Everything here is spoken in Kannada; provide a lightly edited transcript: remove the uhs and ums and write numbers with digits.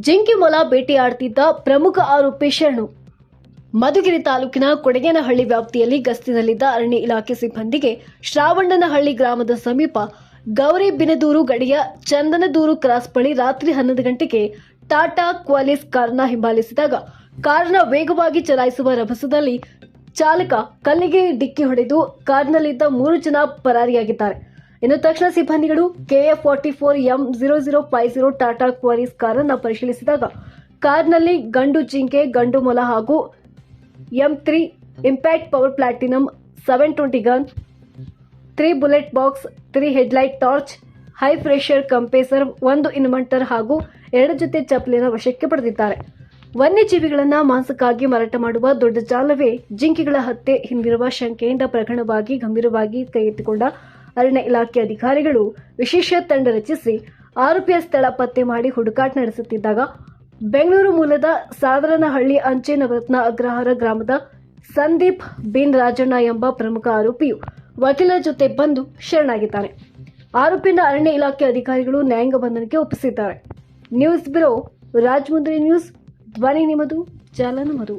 ಜಿಂಕೆ ಮೊಲ ಬೇಟೆಯಾಡುತ್ತಿದ್ದ ಪ್ರಮುಖ ಆರೋಪಿ ಶರಣು. ಮಧುಗಿರಿ ತಾಲೂಕಿನ ಕೊಡಗೇನಹಳ್ಳಿ ವ್ಯಾಪ್ತಿಯಲ್ಲಿ ಗಸ್ತಿನಲ್ಲಿದ್ದ ಅರಣ್ಯ ಇಲಾಖೆ ಸಿಬ್ಬಂದಿಗೆ ಶ್ರಾವಣ್ಣನಹಳ್ಳಿ ಗ್ರಾಮದ ಸಮೀಪ ಗೌರಿಬಿದನೂರು ಗಡಿಯ ಚಂದನದೂರು ಕ್ರಾಸ್ ಬಳಿ ರಾತ್ರಿ 11 ಗಂಟೆಗೆ ಟಾಟಾ ಕ್ವಾಲಿಸ್ ಕಾರನ್ನ ಹಿಂಬಾಲಿಸಿದಾಗ ಕಾರನ್ನ ವೇಗವಾಗಿ ಚಲಾಯಿಸುವ ರಭಸದಲ್ಲಿ ಚಾಲಕ ಕಲ್ಲಿಗೆ ಡಿಕ್ಕಿ ಹೊಡೆದು ಕಾರ್ನಲ್ಲಿದ್ದ 3 ಜನ ಪರಾರಿಯಾಗಿದ್ದಾರೆ. ಇನ್ನು ತಕ್ಷಣ ಸಿಬ್ಬಂದಿಗಳು KF44M0050 ಟಾಟಾ ಕ್ವಾಲಿಸ್ ಕಾರನ್ನು ಪರಿಶೀಲಿಸಿದಾಗ ಕಾರ್ನಲ್ಲಿ ಗಂಡು ಜಿಂಕೆ, ಗಂಡು ಮೊಲ ಹಾಗೂ M3 impact power platinum 720 gun, 3 bullet box, 3 headlight torch, high pressure compressor, 1 inverter ಹಾಗೂ 2 ಜೊತೆ ಚಪ್ಪಲಿನ ವಶಕ್ಕೆ ಪಡೆದಿದ್ದಾರೆ. ವನ್ಯಜೀವಿಗಳನ್ನು ಮಾಂಸಕ್ಕಾಗಿ ಮಾರಾಟ ಮಾಡುವ ದೊಡ್ಡ ಜಾಲವೇ ಜಿಂಕೆಗಳ ಹತ್ಯೆ ಹಿಂದಿರುವ ಶಂಕೆಯಿಂದ ಪ್ರಕರಣವಾಗಿ ಗಂಭೀರವಾಗಿ ಕೈಗೆತ್ತಿಕೊಂಡ ಅರಣ್ಯ ಇಲಾಖೆ ಅಧಿಕಾರಿಗಳು ವಿಶೇಷ ತಂಡ ರಚಿಸಿ ಆರೋಪಿಯ ಸ್ಥಳ ಪತ್ತೆ ಮಾಡಿ ಹುಡುಕಾಟ ನಡೆಸುತ್ತಿದ್ದಾಗ ಬೆಂಗಳೂರು ಮೂಲದ ಸಾದರನಹಳ್ಳಿ ಅಂಚೆ ನವರತ್ನ ಅಗ್ರಹಾರ ಗ್ರಾಮದ ಸಂದೀಪ್ ಬಿನ್ ರಾಜಣ್ಣ ಎಂಬ ಪ್ರಮುಖ ಆರೋಪಿಯು ವಕೀಲರ ಜೊತೆ ಬಂದು ಶರಣಾಗಿದ್ದಾನೆ. ಆರೋಪಿಯನ್ನು ಅರಣ್ಯ ಇಲಾಖೆ ಅಧಿಕಾರಿಗಳು ನ್ಯಾಯಾಂಗ ಬಂಧನಕ್ಕೆ ಒಪ್ಪಿಸಿದ್ದಾರೆ. ನ್ಯೂಸ್ ಬ್ಯೂರೋ, ರಾಜಮುಂದ್ರಿ ನ್ಯೂಸ್, ಧ್ವನಿ ನಿಮ್ಮದು, ಜಾಲ ನಮ್ಮದು.